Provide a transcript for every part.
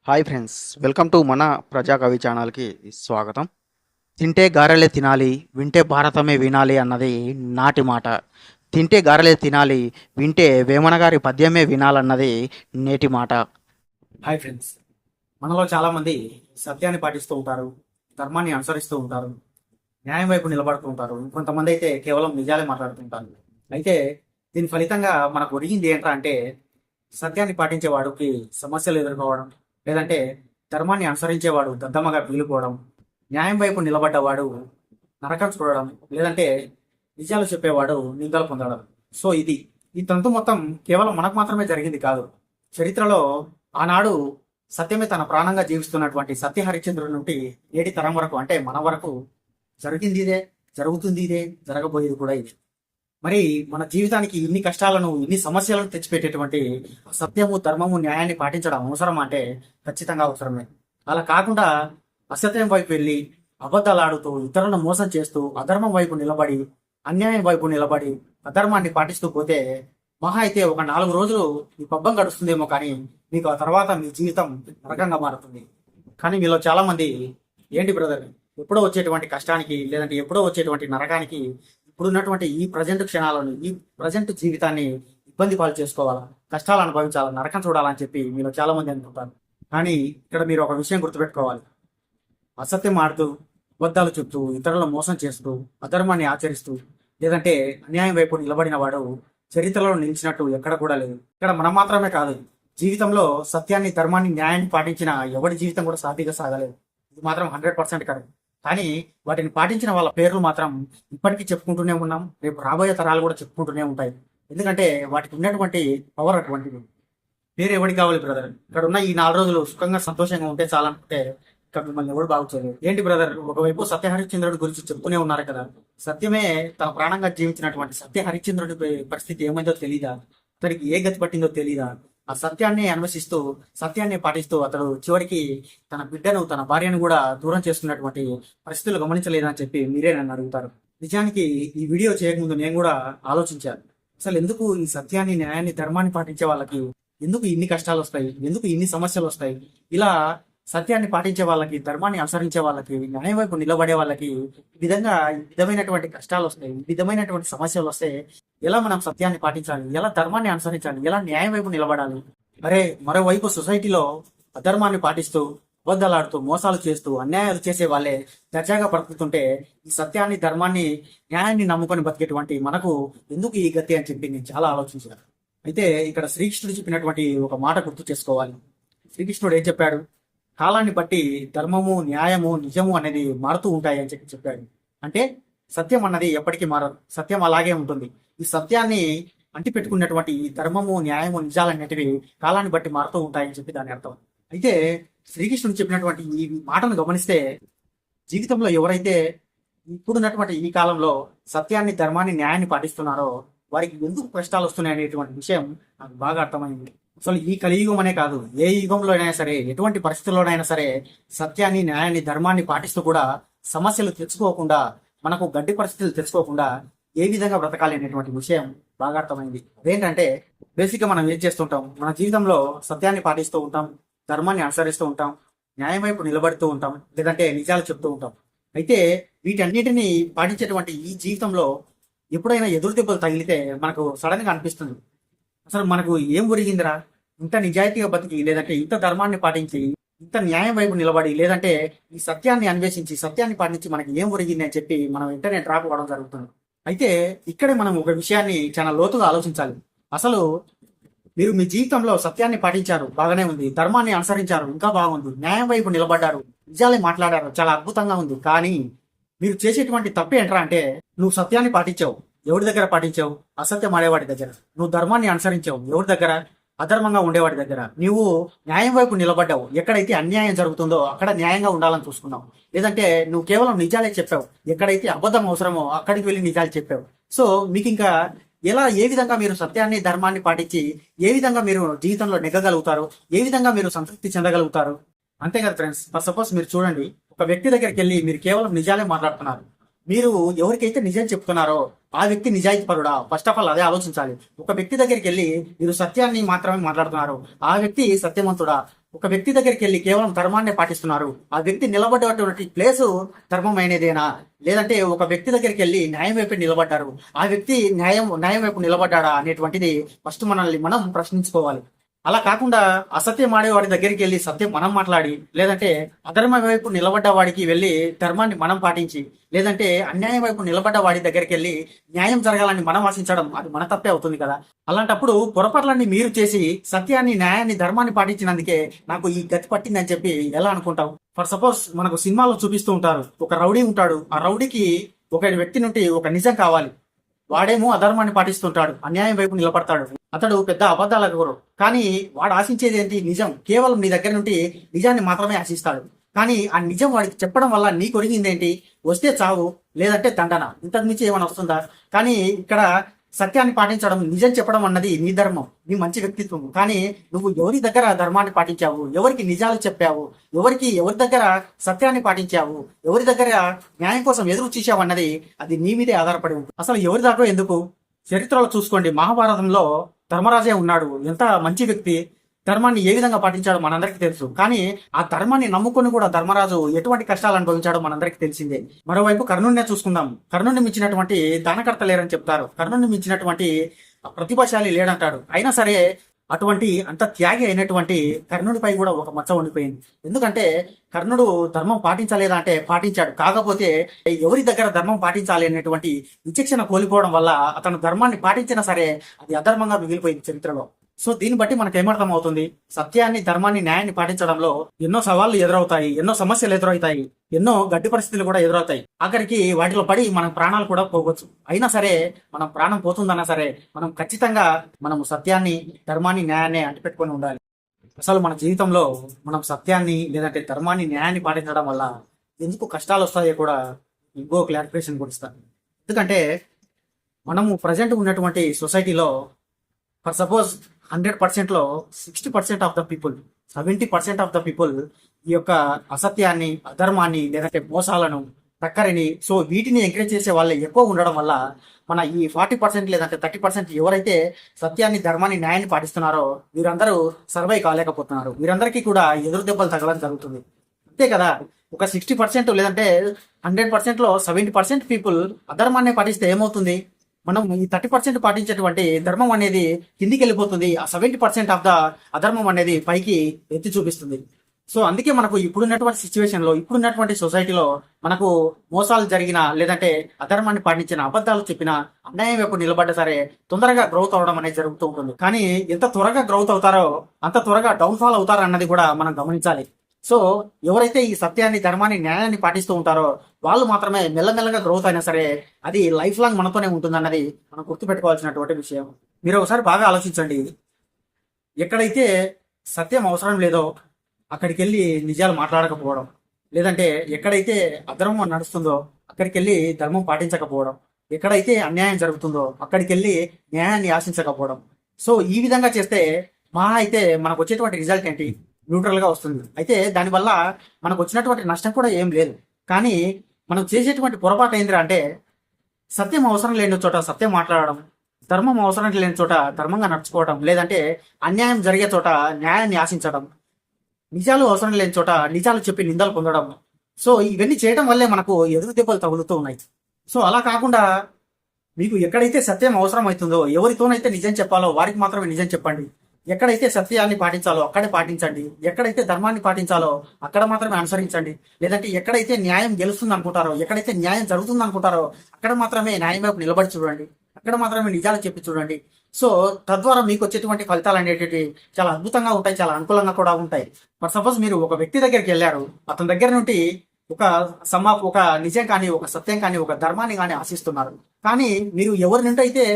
Hi friends, welcome to మన ప్రజాకవి ఛానల్కి స్వాగతం. తింటే గారెలే తినాలి, వింటే భారతమే వినాలి అన్నది నాటి మాట. తింటే గారెలే తినాలి, వింటే వేమన గారి పద్యమే వినాలన్నది నేటి మాట. హాయ్ ఫ్రెండ్స్, మనలో చాలామంది సత్యాన్ని పాటిస్తూ ఉంటారు, ధర్మాన్ని అనుసరిస్తూ ఉంటారు, న్యాయం వైపు నిలబడుతూ ఉంటారు. కొంతమంది అయితే కేవలం నిజాలే మాట్లాడుతుంటారు. అయితే దీని ఫలితంగా మనకు ఒరిగింది ఏంట్రా అంటే సత్యాన్ని పాటించేవాడికి సమస్యలు ఎదుర్కోవడం, లేదంటే ధర్మాన్ని అనుసరించేవాడు దద్దమ్మగా పీలుకోవడం, న్యాయం వైపు నిలబడ్డవాడు నరకం చూడడం, లేదంటే నిజాలు చెప్పేవాడు నిందలు పొందడం. సో ఈ తంతు మొత్తం కేవలం మనకు మాత్రమే జరిగింది కాదు. చరిత్రలో ఆనాడు సత్యమే తన ప్రాణంగా జీవిస్తున్నటువంటి సత్య హరిశ్చంద్రుడి నుండి నేటి తరం వరకు, అంటే మన వరకు జరిగింది ఇదే, జరుగుతుంది ఇదే, జరగబోయేది కూడా ఇదే. మరి మన జీవితానికి ఇన్ని కష్టాలను, ఇన్ని సమస్యలను తెచ్చిపెట్టేటువంటి సత్యము, ధర్మము, న్యాయాన్ని పాటించడం అవసరం అంటే ఖచ్చితంగా అవసరమే. అలా కాకుండా అసత్యం వైపు వెళ్ళి అబద్ధాలు ఆడుతూ, ఇతరులను మోసం చేస్తూ, అధర్మం వైపు నిలబడి, అన్యాయం వైపు నిలబడి, అధర్మాన్ని పాటిస్తూ పోతే మహా అయితే ఒక 4 రోజులు ఈ పబ్బం గడుస్తుందేమో, కానీ మీకు ఆ తర్వాత మీ జీవితం నరకంగా మారుతుంది. కానీ మీలో చాలా మంది ఏంటి బ్రదర్, ఎప్పుడో వచ్చేటువంటి కష్టానికి, లేదంటే ఎప్పుడో వచ్చేటువంటి నరకానికి ఇప్పుడున్నటువంటి ఈ ప్రజెంట్ క్షణాలను, ఈ ప్రజెంట్ జీవితాన్ని ఇబ్బంది పాలు చేసుకోవాలా, కష్టాలు అనుభవించాలా, నరకం చూడాలని చెప్పి మీలో చాలా మంది అనుకుంటారు. కానీ ఇక్కడ మీరు ఒక విషయం గుర్తుపెట్టుకోవాలి. అసత్యం ఆడుతూ, అబద్ధాలు చెప్తూ, ఇతరులను మోసం చేస్తూ, అధర్మాన్ని ఆచరిస్తూ, లేదంటే అన్యాయం వైపు నిలబడిన వాడు చరిత్రలో నిలిచినట్టు ఎక్కడ కూడా లేదు. ఇక్కడ మనం మాత్రమే కాదు, జీవితంలో సత్యాన్ని, ధర్మాన్ని, న్యాయాన్ని పాటించిన ఎవరి జీవితం కూడా సాఫీగా సాగలేదు. ఇది మాత్రం 100% కరెక్ట్. కానీ వాటిని పాటించిన వాళ్ళ పేర్లు మాత్రం ఇప్పటికీ చెప్పుకుంటూనే ఉన్నాం, రేపు రాబోయే తరాలు కూడా చెప్పుకుంటూనే ఉంటాయి. ఎందుకంటే వాటికి ఉన్నటువంటి పవర్ అటువంటిది. పేరు ఎవరికి కావాలి బ్రదర్? ఇక్కడ ఉన్న ఈ 4 రోజులు సుఖంగా, సంతోషంగా ఉంటే చాలనుకుంటే ఇక్కడ మిమ్మల్ని ఎవరు బాగు చేయలేదు. ఏంటి బ్రదర్, ఒకవైపు సత్య హరిశ్చంద్రుడి గురించి చెప్పుకునే ఉన్నారు కదా, సత్యమే తన ప్రాణంగా జీవించినటువంటి సత్య హరిశ్చంద్రుడి పరిస్థితి ఏమైందో తెలీదా? అతనికి ఏ గతి పట్టిందో తెలీదా? ఆ సత్యాన్ని అన్వేషిస్తూ, సత్యాన్ని పాటిస్తూ అతడు చివరికి తన బిడ్డను, తన భార్యను కూడా దూరం చేసుకున్నటువంటి పరిస్థితులు గమనించలేదని చెప్పి మీరే నన్ను అడుగుతారు. నిజానికి ఈ వీడియో చేయకముందు నేను కూడా ఆలోచించాను, అసలు ఎందుకు ఈ సత్యాన్ని, న్యాయాన్ని, ధర్మాన్ని పాటించే వాళ్ళకి ఎందుకు ఇన్ని కష్టాలు వస్తాయి, ఎందుకు ఇన్ని సమస్యలు వస్తాయి? ఇలా సత్యాన్ని పాటించే వాళ్ళకి, ధర్మాన్ని అనుసరించే వాళ్ళకి, న్యాయం వైపు నిలబడే వాళ్ళకి ఈ విధమైనటువంటి కష్టాలు వస్తాయి, ఈ విధమైనటువంటి సమస్యలు వస్తే ఎలా మనం సత్యాన్ని పాటించాలి, ఎలా ధర్మాన్ని అనుసరించాలి, ఎలా న్యాయం వైపు నిలబడాలి? అరే, మరోవైపు సొసైటీలో అధర్మాన్ని పాటిస్తూ, అబద్ధాలాడుతూ, మోసాలు చేస్తూ, అన్యాయాలు చేసే వాళ్ళే దర్జాగా బ్రతుకుతుంటే ఈ సత్యాన్ని, ధర్మాన్ని, న్యాయాన్ని నమ్ముకొని బతికేటువంటి మనకు ఎందుకు ఈ గతి అని చెప్పి నేను చాలా ఆలోచించాను. అయితే ఇక్కడ శ్రీకృష్ణుడు చెప్పినటువంటి ఒక మాట గుర్తు చేసుకోవాలి. శ్రీకృష్ణుడు ఏం చెప్పాడు? కాలాన్ని బట్టి ధర్మము, న్యాయము, నిజము అనేది మారుతూ ఉంటాయి అని చెప్పాడు. అంటే సత్యం అన్నది ఎప్పటికీ మారదు, సత్యం అలాగే ఉంటుంది. ఈ సత్యాన్ని అంటిపెట్టుకున్నటువంటి ఈ ధర్మము, న్యాయము, నిజాలన్నిటివి కాలాన్ని బట్టి మారుతూ ఉంటాయని చెప్పి దాని అర్థం. అయితే శ్రీకృష్ణుడు చెప్పినటువంటి ఈ మాటను గమనిస్తే జీవితంలో ఎవరైతే ఇప్పుడున్నటువంటి ఈ కాలంలో సత్యాన్ని, ధర్మాన్ని, న్యాయాన్ని పాటిస్తున్నారో వారికి ఎందుకు కష్టాలు వస్తున్నాయి అనేటువంటి విషయం నాకు బాగా అర్థమైంది. అసలు ఈ కలియుగం అనే కాదు, ఏ యుగంలో అయినా సరే, ఎటువంటి పరిస్థితుల్లోనైనా సరే సత్యాన్ని, న్యాయాన్ని, ధర్మాన్ని పాటిస్తూ కూడా సమస్యలు తెచ్చుకోకుండా, మనకు గడ్డి పరిస్థితులు తెచ్చుకోకుండా ఏ విధంగా బ్రతకాలి అనేటువంటి విషయం బాగా అర్థమైంది. అదేంటంటే బేసిక్గా మనం ఏం చేస్తుంటాం, మన జీవితంలో సత్యాన్ని పాటిస్తూ ఉంటాం, ధర్మాన్ని అనుసరిస్తూ ఉంటాం, న్యాయం వైపు నిలబడుతూ ఉంటాం, లేదంటే నిజాలు చెప్తూ ఉంటాం. అయితే వీటన్నిటిని పాటించేటువంటి ఈ జీవితంలో ఎప్పుడైనా ఎదురు దెబ్బలు తగిలితే మనకు సడన్ గా అనిపిస్తుంది, అసలు మనకు ఏం ఒరిగిందిరా, ఇంత నిజాయితీగా బతికి, లేదంటే ఇంత ధర్మాన్ని పాటించి, ఇంత న్యాయం వైపు నిలబడి, లేదంటే ఈ సత్యాన్ని అన్వేషించి, సత్యాన్ని పాటించి మనకి ఏం ఒరిగింది అని చెప్పి మనం వెంటనే డ్రాప్ అవ్వడం జరుగుతుంది. అయితే ఇక్కడే మనం ఒక విషయాన్ని చాలా లోతుగా ఆలోచించాలి. అసలు మీరు మీ జీవితంలో సత్యాన్ని పాటించారు, బాగానే ఉంది, ధర్మాన్ని అనుసరించారు, ఇంకా బాగుంది, న్యాయం వైపు నిలబడ్డారు, నిజాలే మాట్లాడారు, చాలా అద్భుతంగా ఉంది. కానీ మీరు చేసేటువంటి తప్పు ఏంట్రా అంటే, నువ్వు సత్యాన్ని పాటించావు, ఎవరి దగ్గర పాటించావు? అసత్యం ఆడేవాడి దగ్గర. నువ్వు ధర్మాన్ని అనుసరించావు, ఎవరి దగ్గర? అధర్మంగా ఉండేవాడి దగ్గర. నువ్వు న్యాయం వైపు నిలబడ్డావు, ఎక్కడైతే అన్యాయం జరుగుతుందో అక్కడ న్యాయంగా ఉండాలని చూసుకున్నావు. లేదంటే నువ్వు కేవలం నిజాలే చెప్పావు, ఎక్కడైతే అబద్ధం అవసరమో అక్కడికి వెళ్ళి నిజాలు చెప్పావు. సో మీకు ఇంకా ఏ విధంగా మీరు సత్యాన్ని, ధర్మాన్ని పాటించి ఏ విధంగా మీరు జీవితంలో నెగ్గగలుగుతారు, ఏ విధంగా మీరు సంతృప్తి చెందగలుగుతారు? అంతే కదా ఫ్రెండ్స్. ఫర్ సపోజ్ మీరు చూడండి, ఒక వ్యక్తి దగ్గరికి వెళ్ళి మీరు కేవలం నిజాలే మాట్లాడుతున్నారు. మీరు ఎవరికైతే నిజం చెప్తున్నారో ఆ వ్యక్తి నిజాయితీ పరుడా? ఫస్ట్ ఆఫ్ ఆల్ అదే ఆలోచించాలి. ఒక వ్యక్తి దగ్గరికి వెళ్ళి మీరు సత్యాన్ని మాత్రమే మాట్లాడుతున్నారు, ఆ వ్యక్తి సత్యవంతుడా? ఒక వ్యక్తి దగ్గరికి వెళ్ళి కేవలం ధర్మాన్ని పాటిస్తున్నారు. ఆ వ్యక్తి నిలబడ్డటువంటి ప్లేసు ధర్మమైనదేనా, లేదంటే ఒక వ్యక్తి దగ్గరికి వెళ్ళి న్యాయం వైపు నిలబడ్డారు, ఆ వ్యక్తి న్యాయం వైపు నిలబడ్డాడా అనేటువంటిది ఫస్ట్ మనల్ని మనం ప్రశ్నించుకోవాలి. అలా కాకుండా అసత్యం ఆడేవాడి దగ్గరికి వెళ్ళి సత్యం మనం మాట్లాడి, లేదంటే అధర్మ వైపు నిలబడ్డ వాడికి వెళ్ళి ధర్మాన్ని మనం పాటించి, లేదంటే అన్యాయం వైపు నిలబడ్డ వాడి దగ్గరికి వెళ్ళి న్యాయం జరగాలని మనం ఆశించడం అది మన తప్పే అవుతుంది కదా. అలాంటప్పుడు పొరపాట్లన్నీ మీరు చేసి సత్యాన్ని, న్యాయాన్ని, ధర్మాన్ని పాటించినందుకే నాకు ఈ గతి పట్టిందని చెప్పి ఎలా అనుకుంటావు? ఫర్ సపోజ్ మనకు సినిమాలో చూపిస్తూ ఉంటారు, ఒక రౌడీ ఉంటాడు, ఆ రౌడీకి ఒక వ్యక్తి నుండి ఒక నిజం కావాలి. వాడేమో అధర్మాన్ని పాటిస్తుంటాడు, అన్యాయం వైపు నిలబడతాడు, అతడు పెద్ద అబద్ధాలకు గురు. కానీ వాడు ఆశించేది ఏంటి? నిజం. కేవలం నీ దగ్గర నుండి నిజాన్ని మాత్రమే ఆశిస్తాడు. కానీ ఆ నిజం వాడికి చెప్పడం వల్ల నీకు ఒరిగింది ఏంటి? వస్తే చావు, లేదంటే దండన, ఇంతకు మించి ఏమైనా వస్తుందా? కానీ ఇక్కడ సత్యాన్ని పాటించడం, నిజం చెప్పడం అన్నది నీ ధర్మం, నీ మంచి వ్యక్తిత్వం. కానీ నువ్వు ఎవరి దగ్గర ధర్మాన్ని పాటించావు, ఎవరికి నిజాలు చెప్పావు, ఎవరి దగ్గర సత్యాన్ని పాటించావు, ఎవరి దగ్గర న్యాయం కోసం ఎదురు చూసావు అన్నది అది నీ మీదే ఆధారపడి ఉంటుంది. అసలు ఎవరి దాకా ఎందుకు? చరిత్రలో చూసుకోండి, మహాభారతంలో ధర్మరాజే ఉన్నాడు. ఎంత మంచి వ్యక్తి, ధర్మాన్ని ఏ విధంగా పాటించాడో మనందరికీ తెలుసు. కానీ ఆ ధర్మాన్ని నమ్ముకొని కూడా ధర్మరాజు ఎటువంటి కష్టాలు అనుభవించాడో మనందరికీ తెలిసిందే. మరోవైపు కర్ణుడినే చూసుకుందాం. కర్ణుడిని మించినటువంటి దానకర్త లేరని చెప్తారు, కర్ణుడిని మించినటువంటి ప్రతిభాశాలి లేడంటాడు. అయినా సరే అటువంటి అంత త్యాగి అయినటువంటి కర్ణుడిపై కూడా ఒక మచ్చ ఉండిపోయింది. ఎందుకంటే కర్ణుడు ధర్మం పాటించలేదా అంటే పాటించాడు. కాకపోతే ఎవరి దగ్గర ధర్మం పాటించాలి అనేటువంటి విచక్షణ కోల్పోవడం వల్ల అతను ధర్మాన్ని పాటించినా సరే అది అధర్మంగా మిగిలిపోయింది చరిత్రలో. సో దీన్ని బట్టి మనకు ఏమర్థం అవుతుంది? సత్యాన్ని, ధర్మాన్ని, న్యాయాన్ని పాటించడంలో ఎన్నో సవాళ్లు ఎదురవుతాయి, ఎన్నో సమస్యలు ఎదురవుతాయి, ఎన్నో గడ్డి పరిస్థితులు కూడా ఎదురవుతాయి. ఆఖరికి వాటిలో పడి మన ప్రాణాలు కూడా పోవచ్చు. అయినా సరే మనం ప్రాణం పోతుందన్నా సరే మనం ఖచ్చితంగా మనం సత్యాన్ని, ధర్మాన్ని, న్యాయాన్ని అంటిపెట్టుకొని ఉండాలి. అసలు మన జీవితంలో మనం సత్యాన్ని, లేదంటే ధర్మాన్ని, న్యాయాన్ని పాటించడం వల్ల ఎందుకు కష్టాలు వస్తాయో కూడా ఇంకో క్లారిఫికేషన్ కూడా ఇస్తాను. ఎందుకంటే మనము ప్రజెంట్ ఉన్నటువంటి సొసైటీలో ఫర్ సపోజ్ 100%లో 60% of the people, 70% of the people ఈ యొక్క అసత్యాన్ని, అధర్మాన్ని, లేదంటే మోసాలను, టక్కరిని, సో వీటిని ఎంకరేజ్ చేసే వాళ్ళే ఎక్కువ ఉండడం వల్ల మన ఈ 40% లేదంటే 30% ఎవరైతే సత్యాన్ని, ధర్మాన్ని, న్యాయాన్ని పాటిస్తున్నారో వీరందరూ సర్వైవ్ కాలేకపోతున్నారు. వీరందరికీ కూడా ఎదురు దెబ్బలు తగలడం జరుగుతుంది. అంతే కదా. ఒక 60% లేదంటే 100%లో 70% పీపుల్ అధర్మాన్ని పాటిస్తే ఏమవుతుంది? మనం ఈ 30% పాటించేటువంటి ధర్మం అనేది కిందికి వెళ్ళిపోతుంది. ఆ 70% ఆఫ్ ద అధర్మం అనేది పైకి ఎత్తి చూపిస్తుంది. సో అందుకే మనకు ఇప్పుడున్నటువంటి సిచ్యువేషన్లో, ఇప్పుడున్నటువంటి సొసైటీలో మనకు మోసాలు జరిగిన, లేదంటే అధర్మాన్ని పాటించిన, అబద్ధాలు చెప్పిన, అన్యాయం వైపు నిలబడ్డ సరే తొందరగా గ్రోత్ అవడం అనేది జరుగుతూ ఉంటుంది. కానీ ఎంత త్వరగా గ్రోత్ అవుతారో అంత త్వరగా డౌన్ఫాల్ అవుతారో అన్నది కూడా మనం గమనించాలి. సో ఎవరైతే ఈ సత్యాన్ని, ధర్మాన్ని, న్యాయాన్ని పాటిస్తూ ఉంటారో వాళ్ళు మాత్రమే మెల్లమెల్లగా గ్రోత్ అయినా సరే అది లైఫ్ లాంగ్ మనతోనే ఉంటుందన్నది మనం గుర్తుపెట్టుకోవాల్సినటువంటి విషయం. మీరు ఒకసారి బాగా ఆలోచించండి. ఎక్కడైతే సత్యం అవసరం లేదో అక్కడికి వెళ్ళి నిజాలు మాట్లాడకపోవడం, లేదంటే ఎక్కడైతే అధర్మం నడుస్తుందో అక్కడికి వెళ్ళి ధర్మం పాటించకపోవడం, ఎక్కడైతే అన్యాయం జరుగుతుందో అక్కడికి వెళ్ళి న్యాయాన్ని ఆశించకపోవడం. సో ఈ విధంగా చేస్తే మహా అయితే మనకు వచ్చేటువంటి రిజల్ట్ ఏంటి? న్యూట్రల్ గా వస్తుంది. అయితే దానివల్ల మనకు వచ్చినటువంటి నష్టం కూడా ఏం లేదు. కానీ మనం చేసేటువంటి పొరపాటు ఏంద్రా అంటే సత్యం అవసరం లేని చోట సత్యం మాట్లాడడం, ధర్మం అవసరం లేని చోట ధర్మంగా నడుచుకోవడం, లేదంటే అన్యాయం జరిగే చోట న్యాయాన్ని ఆశించడం, నిజాలు అవసరం లేని చోట నిజాలు చెప్పి నిందలు పొందడం. సో ఇవన్నీ చేయడం వల్లే మనకు ఎదురు దెబ్బలు తగులుతూ ఉన్నాయి. సో అలా కాకుండా మీకు ఎక్కడైతే సత్యం అవసరం అవుతుందో, ఎవరితోనైతే నిజం చెప్పాలో వారికి మాత్రమే నిజం చెప్పండి. ఎక్కడైతే సత్యాన్ని పాటించాలో అక్కడే పాటించండి. ఎక్కడైతే ధర్మాన్ని పాటించాలో అక్కడ మాత్రమే అనుసరించండి. లేదంటే ఎక్కడైతే న్యాయం గెలుస్తుంది అనుకుంటారో, ఎక్కడైతే న్యాయం జరుగుతుంది అనుకుంటారో అక్కడ మాత్రమే న్యాయం వైపు నిలబడి చూడండి. అక్కడ మాత్రమే నిజాలు చెప్పి చూడండి. సో తద్వారా మీకు వచ్చేటువంటి ఫలితాలు అనేటివి చాలా అద్భుతంగా ఉంటాయి, చాలా అనుకూలంగా కూడా ఉంటాయి. ఫర్ సపోజ్ మీరు ఒక వ్యక్తి దగ్గరికి వెళ్ళారు, అతని దగ్గర నుండి ఒక నిజం కానీ, ఒక సత్యం కానీ, ఒక ధర్మాన్ని కానీ ఆశిస్తున్నారు. కానీ మీరు ఎవరి నుండి అయితే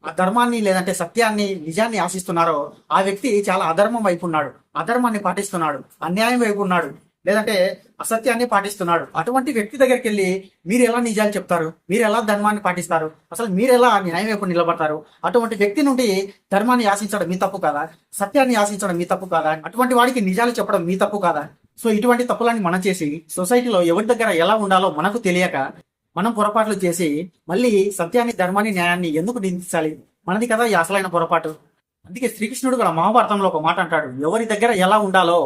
ఆ ధర్మాన్ని, లేదంటే సత్యాన్ని, నిజాన్ని ఆశిస్తున్నారో ఆ వ్యక్తి చాలా అధర్మం వైపు ఉన్నాడు, అధర్మాన్ని పాటిస్తున్నాడు, అన్యాయం వైపు ఉన్నాడు, లేదంటే అసత్యాన్ని పాటిస్తున్నాడు. అటువంటి వ్యక్తి దగ్గరికి వెళ్ళి మీరు ఎలా నిజాలు చెప్తారు? మీరు ఎలా ధర్మాన్ని పాటిస్తారు? అసలు మీరు ఎలా న్యాయం వైపు నిలబడతారు? అటువంటి వ్యక్తి నుండి ధర్మాన్ని ఆశించడం మీ తప్పు కాదా? సత్యాన్ని ఆశించడం మీ తప్పు కాదా? అటువంటి వాడికి నిజాలు చెప్పడం మీ తప్పు కాదా? సో ఇటువంటి తప్పులన్నీ మనం చేసి సొసైటీలో ఎవరి దగ్గర ఎలా ఉండాలో మనకు తెలియక మనం పొరపాట్లు చేసి మళ్ళీ సత్యాన్ని, ధర్మాన్ని, న్యాయాన్ని ఎందుకు నిందించాలి? మనది కదా ఈ అసలైన పొరపాటు. అందుకే శ్రీకృష్ణుడు కూడా మహాభారతంలో ఒక మాట అంటాడు, ఎవరి దగ్గర ఎలా ఉండాలో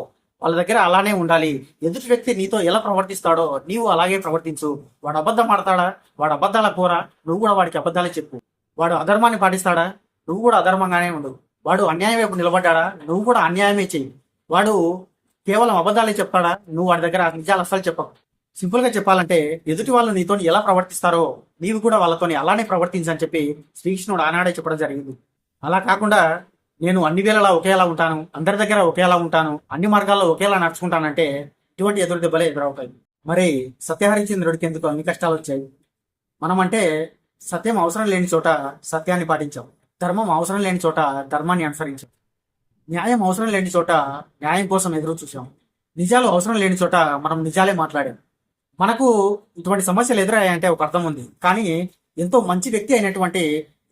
వాళ్ళ దగ్గర అలానే ఉండాలి. ఎదుటి వ్యక్తి నీతో ఎలా ప్రవర్తిస్తాడో నీవు అలాగే ప్రవర్తించు. వాడు అబద్ధం ఆడతాడా, వాడు అబద్ధాల కూర, నువ్వు కూడా వాడికి అబద్ధాలే చెప్పు. వాడు అధర్మాన్ని పాటిస్తాడా, నువ్వు కూడా అధర్మంగానే ఉండు. వాడు అన్యాయం వైపు నిలబడ్డాడా, నువ్వు కూడా అన్యాయమే చెయ్యి. వాడు కేవలం అబద్ధాలే చెప్తాడా, నువ్వు వాడి దగ్గర నిజాలు అస్సలు చెప్పకు. సింపుల్ గా చెప్పాలంటే ఎదుటి వాళ్ళు నీతో ఎలా ప్రవర్తిస్తారో నీవు కూడా వాళ్ళతోని అలానే ప్రవర్తించని చెప్పి శ్రీకృష్ణుడు ఆనాడే చెప్పడం జరిగింది. అలా కాకుండా నేను అన్ని వేళలా ఒకేలా ఉంటాను, అందరి దగ్గర ఒకేలా ఉంటాను, అన్ని మార్గాల్లో ఒకేలా నడుచుకుంటానంటే ఇటువంటి ఎదురు దెబ్బలే ఎదురవుతాయి. మరి సత్యహరిశ్చంద్రుడికి ఎందుకు అన్ని కష్టాలు వచ్చాయి? మనం అంటే సత్యం అవసరం లేని చోట సత్యాన్ని పాటించాం, ధర్మం అవసరం లేని చోట ధర్మాన్ని అనుసరించాం, న్యాయం అవసరం లేని చోట న్యాయం కోసం ఎదురు చూసాం, నిజాలు అవసరం లేని చోట మనం నిజాలే మాట్లాడాం. మనకు ఇటువంటి సమస్యలు ఎదురయ్యాయంటే ఒక అర్థం ఉంది. కానీ ఎంతో మంచి వ్యక్తి అయినటువంటి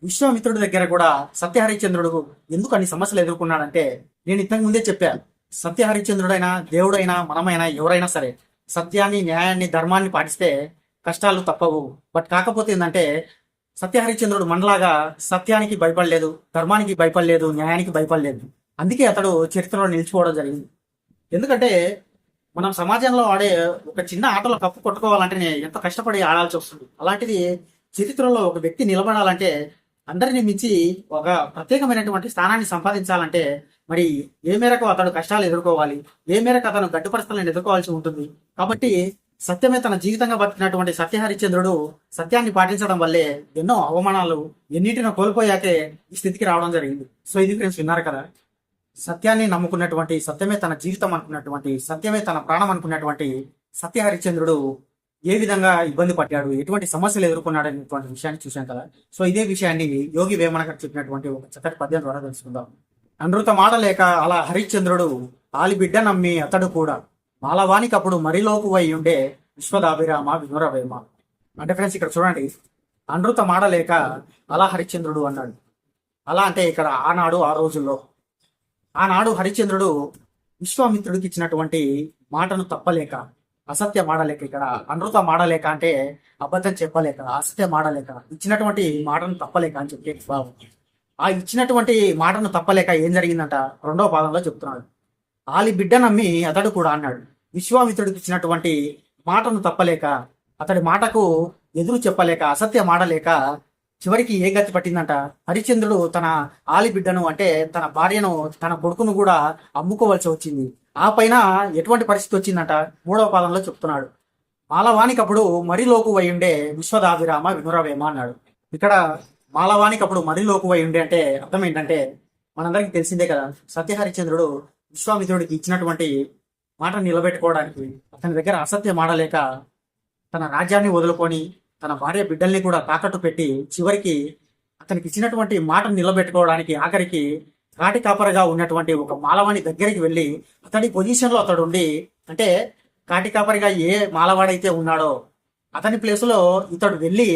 విశ్వామిత్రుడి దగ్గర కూడా సత్యహరిశ్చంద్రుడు ఎందుకు అన్ని సమస్యలు ఎదుర్కొన్నాడంటే నేను ఇంతకు ముందే చెప్పాను. సత్యహరిశ్చంద్రుడైనా దేవుడైనా మనమైనా ఎవరైనా సరే సత్యాన్ని, న్యాయాన్ని, ధర్మాన్ని పాటిస్తే కష్టాలు తప్పవు. బట్ కాకపోతే ఏంటంటే సత్యహరిశ్చంద్రుడు మనలాగా సత్యానికి భయపడలేదు, ధర్మానికి భయపడలేదు, న్యాయానికి భయపడలేదు. అందుకే అతడు చరిత్రలో నిలిచిపోవడం జరిగింది. ఎందుకంటే మనం సమాజంలో ఆడే ఒక చిన్న ఆటలో కప్పు కొట్టుకోవాలంటే ఎంత కష్టపడి ఆడాల్సి వస్తుంది. అలాంటిది చరిత్రలో ఒక వ్యక్తి నిలబడాలంటే, అందరిని మించి ఒక ప్రత్యేకమైనటువంటి స్థానాన్ని సంపాదించాలంటే మరి ఏ మేరకు అతడు కష్టాలు ఎదుర్కోవాలి, ఏ మేరకు అతను గడ్డు పరిస్థితులను ఎదుర్కోవాల్సి ఉంటుంది. కాబట్టి సత్యమే తన జీవితంగా బతికినటువంటి సత్యహరిశ్చంద్రుడు సత్యాన్ని పాటించడం వల్లే ఎన్నో అవమానాలు ఎన్నిటినో కోల్పోయాకే ఈ స్థితికి రావడం జరిగింది. సో ఇది ఫ్రెండ్స్, విన్నారు కదా. సత్యాన్ని నమ్ముకున్నటువంటి, సత్యమే తన జీవితం అనుకున్నటువంటి, సత్యమే తన ప్రాణం అనుకున్నటువంటి సత్యహరిశ్చంద్రుడు ఏ విధంగా ఇబ్బంది పడ్డాడు, ఎటువంటి సమస్యలు ఎదుర్కొన్నాడు అనేటువంటి విషయాన్ని చూశాం కదా. సో ఇదే విషయాన్ని యోగి వేమన గారు చెప్పినటువంటి ఒక చక్కటి పద్యం ద్వారా తెలుసుకుందాం. అనృత మాటలేక అలా హరిశ్చంద్రుడు ఆలి బిడ్డ నమ్మి అతడు కూడా మాలవానికప్పుడు మరిలోకు వై ఉండే విశ్వదాభిరామ వినురవేమ. అంటే ఫ్రెండ్స్ ఇక్కడ చూడండి, అనృత మాటలేక అలా హరిశ్చంద్రుడు అన్నాడు. అలా అంటే ఇక్కడ ఆనాడు, ఆ రోజుల్లో ఆనాడు హరిశ్చంద్రుడు విశ్వామిత్రుడికి ఇచ్చినటువంటి మాటను తప్పలేక, అసత్యం ఆడలేక, ఇక్కడ అనృత మాడలేక అంటే అబద్ధం చెప్పలేక, అసత్యం ఆడలేక, ఇచ్చినటువంటి మాటను తప్పలేక అని చెప్పే భావం. ఆ ఇచ్చినటువంటి మాటను తప్పలేక ఏం జరిగిందంట రెండవ పాదంలో చెప్తున్నాడు. ఆలి బిడ్డ నమ్మి అతడు కూడా అన్నాడు. విశ్వామిత్రుడికి ఇచ్చినటువంటి మాటను తప్పలేక, అతడి మాటకు ఎదురు చెప్పలేక, అసత్యం ఆడలేక చివరికి ఏ గతి పట్టిందంట. హరిశ్చంద్రుడు తన ఆలి బిడ్డను అంటే తన భార్యను, తన కొడుకును కూడా అమ్ముకోవాల్సి వచ్చింది. ఆ పైన ఎటువంటి పరిస్థితి వచ్చిందంట మూడవ పాదంలో చెప్తున్నాడు. మాలవానికప్పుడు మరిలోకు వై ఉండే విశ్వదాభిరామ వినురవేమ అన్నాడు. ఇక్కడ మాలవానికప్పుడు మరిలోకు వై ఉండే అంటే అర్థం ఏంటంటే మనందరికీ తెలిసిందే కదా. సత్యహరిశ్చంద్రుడు విశ్వామిత్రుడికి ఇచ్చినటువంటి మాటను నిలబెట్టుకోవడానికి అతని దగ్గర అసత్యం ఆడలేక తన రాజ్యాన్ని వదులుకొని తన భార్య బిడ్డల్ని కూడా తాకట్టు పెట్టి చివరికి అతనికి ఇచ్చినటువంటి మాటను నిలబెట్టుకోవడానికి ఆఖరికి కాటి కాపరిగా ఉన్నటువంటి ఒక మాలవాణి దగ్గరికి వెళ్ళి అతడి పొజిషన్లో అతడు ఉండి, అంటే కాటి కాపరిగా ఏ మాలవాడైతే ఉన్నాడో అతని ప్లేసులో ఇతడు వెళ్ళి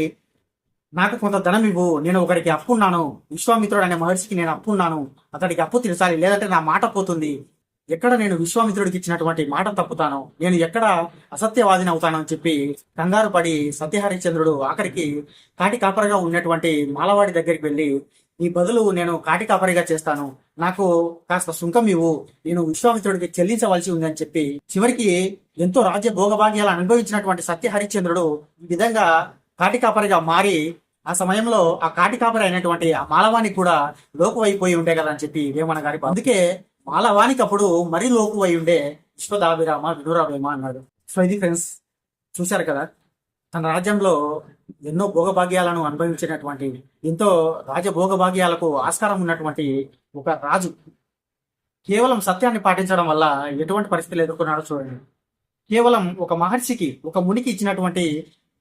నాకు కొంత ధనం ఇవ్వు, నేను ఒకరికి అప్పున్నాను, విశ్వామిత్రుడు అనే మహర్షికి నేను అప్పున్నాను, అతడికి అప్పు తీర్చాలి, లేదంటే నా మాట పోతుంది, ఎక్కడ నేను విశ్వామిత్రుడికి ఇచ్చినటువంటి మాట తప్పుతాను, నేను ఎక్కడ అసత్యవాదిని అవుతాను అని చెప్పి కంగారు పడి సత్యహరిశ్చంద్రుడు ఆఖరికి కాటి కాపరిగా ఉన్నటువంటి మాలవాడి దగ్గరికి వెళ్ళి, ఈ బదులు నేను కాటి కాపరిగా చేస్తాను, నాకు కాస్త సుంకం ఇవ్వు, నేను విశ్వామిత్రుడికి చెల్లించవలసి ఉందని చెప్పి చివరికి ఎంతో రాజ్య భోగభాగ్యాలు అనుభవించినటువంటి సత్యహరిశ్చంద్రుడు ఈ విధంగా కాటి కాపరిగా మారి ఆ సమయంలో ఆ కాటి కాపరి అయినటువంటి ఆ మాలవానికి కూడా లోకు అయిపోయి ఉండే కదా అని చెప్పి వేమన గారి. అందుకే మాలవానికి అప్పుడు మరీ లోకు అయి ఉండే విశ్వదాభిరామ వినురవేమ అన్నాడు. సో ఇది ఫ్రెండ్స్, చూశారు కదా. తన రాజ్యంలో ఎన్నో భోగభాగ్యాలను అనుభవించినటువంటి, ఎంతో రాజభోగభాగ్యాలకు ఆస్కారం ఉన్నటువంటి ఒక రాజు కేవలం సత్యాన్ని పాటించడం వల్ల ఎటువంటి పరిస్థితులు ఎదుర్కొన్నాడో చూడండి. కేవలం ఒక మహర్షికి, ఒక మునికి ఇచ్చినటువంటి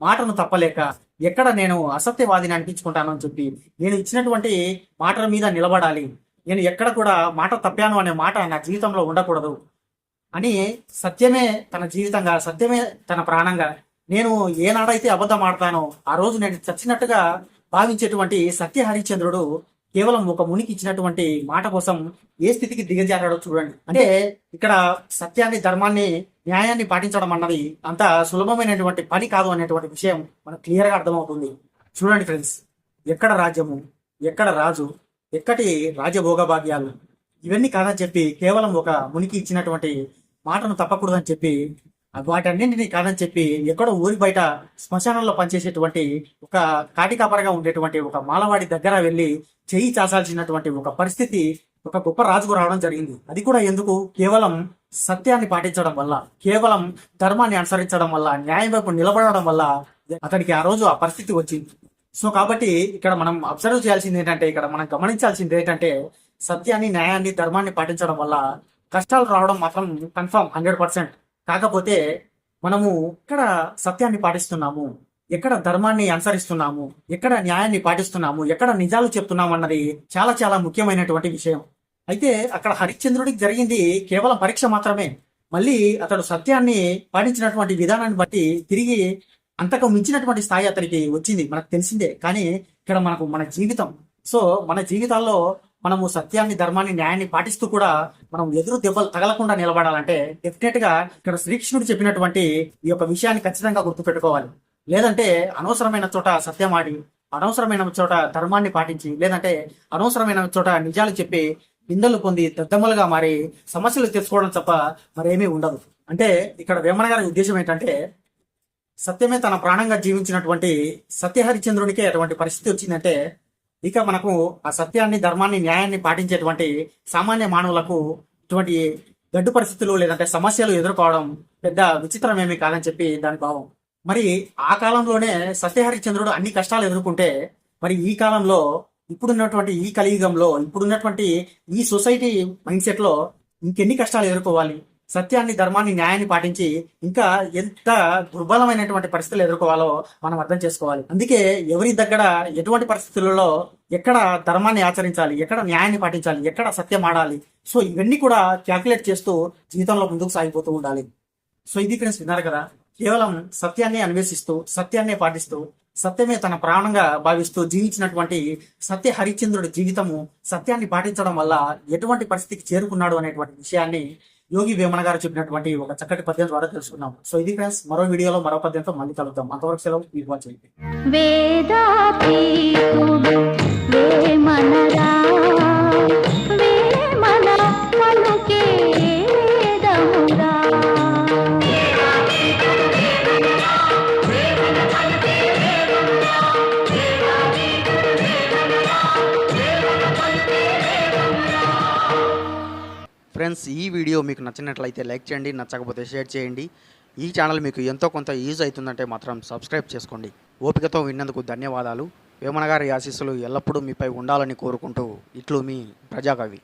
మాటను తప్పలేక, ఎక్కడ నేను అసత్యవాదిని అనిపించుకుంటాను అని చెప్పి నేను ఇచ్చినటువంటి మాటల మీద నిలబడాలి, నేను ఎక్కడ కూడా మాట తప్పాను అనే మాట నా జీవితంలో ఉండకూడదు అని సత్యమే తన జీవితంగా, సత్యమే తన ప్రాణంగా, నేను ఏనాడైతే అబద్ధం ఆడతానో ఆ రోజు నేను చచ్చినట్టుగా భావించేటువంటి సత్యహరిశ్చంద్రుడు కేవలం ఒక మునికి ఇచ్చినటువంటి మాట కోసం ఏ స్థితికి దిగజారాడో చూడండి. అంటే ఇక్కడ సత్యాన్ని, ధర్మాన్ని, న్యాయాన్ని పాటించడం అన్నది అంత సులభమైనటువంటి పని కాదు అనేటువంటి విషయం మనకు క్లియర్గా అర్థమవుతుంది. చూడండి ఫ్రెండ్స్, ఎక్కడ రాజ్యము, ఎక్కడ రాజు, ఎక్కటి రాజభోగభాగ్యాలు, ఇవన్నీ కాదని చెప్పి కేవలం ఒక మునికి ఇచ్చినటువంటి మాటను తప్పకూడదని చెప్పి వాటన్నింటినీ కాదని చెప్పి ఎక్కడో ఊరి బయట శ్మశానంలో పనిచేసేటువంటి ఒక కాటికాపరగా ఉండేటువంటి ఒక మాలవాడి దగ్గర వెళ్ళి చెయ్యి చాచాల్సినటువంటి ఒక పరిస్థితి ఒక గొప్ప రాజుకు రావడం జరిగింది. అది కూడా ఎందుకు? కేవలం సత్యాన్ని పాటించడం వల్ల, కేవలం ధర్మాన్ని అనుసరించడం వల్ల, న్యాయం వైపు నిలబడడం వల్ల అతనికి ఆ రోజు ఆ పరిస్థితి వచ్చింది. సో కాబట్టి ఇక్కడ మనం అబ్జర్వ్ చేయాల్సింది ఏంటంటే, ఇక్కడ మనం గమనించాల్సింది ఏంటంటే, సత్యాన్ని, న్యాయాన్ని, ధర్మాన్ని పాటించడం వల్ల కష్టాలు రావడం మాత్రం కన్ఫర్మ్ 100%. కాకపోతే మనము ఎక్కడ సత్యాన్ని పాటిస్తున్నాము, ఎక్కడ ధర్మాన్ని అనుసరిస్తున్నాము, ఎక్కడ న్యాయాన్ని పాటిస్తున్నాము, ఎక్కడ నిజాలు చెప్తున్నాము అన్నది చాలా చాలా ముఖ్యమైనటువంటి విషయం. అయితే అక్కడ హరిశ్చంద్రుడికి జరిగింది కేవలం పరీక్ష మాత్రమే. మళ్ళీ అతడు సత్యాన్ని పాటించినటువంటి విధానాన్ని బట్టి తిరిగి అంతకు మించినటువంటి స్థాయి అతనికి వచ్చింది, మనకు తెలిసిందే. కానీ ఇక్కడ మన జీవితం, సో మన జీవితాల్లో మనము సత్యాన్ని, ధర్మాన్ని, న్యాయాన్ని పాటిస్తూ కూడా మనం ఎదురు దెబ్బలు తగలకుండా నిలబడాలంటే డెఫినెట్ గా ఇక్కడ శ్రీకృష్ణుడు చెప్పినటువంటి ఈ యొక్క విషయాన్ని ఖచ్చితంగా గుర్తుపెట్టుకోవాలి. లేదంటే అనవసరమైన చోట సత్యం ఆడి, అనవసరమైన చోట ధర్మాన్ని పాటించి, లేదంటే అనవసరమైన చోట నిజాలు చెప్పి నిందలు పొంది దద్దమ్మలుగా మారి సమస్యలు తెచ్చుకోవడం తప్ప మరేమీ ఉండదు. అంటే ఇక్కడ వేమన గారి ఉద్దేశం ఏంటంటే, సత్యమే తన ప్రాణంగా జీవించినటువంటి సత్యహరిచంద్రునికే అటువంటి పరిస్థితి వచ్చిందంటే, ఇక మనకు ఆ సత్యాన్ని, ధర్మాన్ని, న్యాయాన్ని పాటించేటువంటి సామాన్య మానవులకు ఇటువంటి గడ్డు పరిస్థితులు లేదంటే సమస్యలు ఎదుర్కోవడం పెద్ద విచిత్రం ఏమీ కాదని చెప్పి దాని భావం. మరి ఆ కాలంలోనే సత్యహరిచంద్రుడు అన్ని కష్టాలు ఎదుర్కొంటే, మరి ఈ కాలంలో, ఇప్పుడున్నటువంటి ఈ కలియుగంలో, ఇప్పుడున్నటువంటి ఈ సొసైటీ మైండ్ సెట్ లో ఇంకెన్ని కష్టాలు ఎదుర్కోవాలి? సత్యాన్ని, ధర్మాన్ని, న్యాయాన్ని పాటించి ఇంకా ఎంత దుర్బలమైనటువంటి పరిస్థితులు ఎదుర్కోవాలో మనం అర్థం చేసుకోవాలి. అందుకే ఎవరి దగ్గర ఎటువంటి పరిస్థితులలో ఎక్కడ ధర్మాన్ని ఆచరించాలి, ఎక్కడ న్యాయాన్ని పాటించాలి, ఎక్కడ సత్యం ఆడాలి, సో ఇవన్నీ కూడా క్యాల్కులేట్ చేస్తూ జీవితంలో ముందుకు సాగిపోతూ ఉండాలి. సో ఇది ఫ్రెండ్స్, విన్నారు కదా, కేవలం సత్యాన్ని అన్వేషిస్తూ, సత్యాన్నే పాటిస్తూ, సత్యమే తన ప్రాణంగా భావిస్తూ జీవించినటువంటి సత్య హరిశ్చంద్రుడి జీవితము సత్యాన్ని పాటించడం వల్ల ఎటువంటి పరిస్థితికి చేరుకున్నాడు అనేటువంటి విషయాన్ని యోగి వేమన గారు చెప్పినటువంటి ఒక చక్కటి పద్యం ద్వారా తెలుసుకున్నాం. సో ఇది ఫ్రెండ్స్, మరో వీడియోలో మరో పద్యంతో మళ్ళీ కలుద్దాం. అంతవరకు సెలవు, మీకు వాచ్ చేయండి. ఫ్రెండ్స్, ఈ వీడియో మీకు నచ్చినట్లయితే లైక్ చేయండి, నచ్చకపోతే షేర్ చేయండి. ఈ ఛానల్ మీకు ఎంతో కొంత యూజ్ అవుతుందంటే మాత్రం సబ్స్క్రైబ్ చేసుకోండి. ఓపికతో విన్నందుకు ధన్యవాదాలు. వేమన గారి ఆశీస్సులు ఎల్లప్పుడూ మీపై ఉండాలని కోరుకుంటూ ఇట్లు మీ ప్రజాకవి.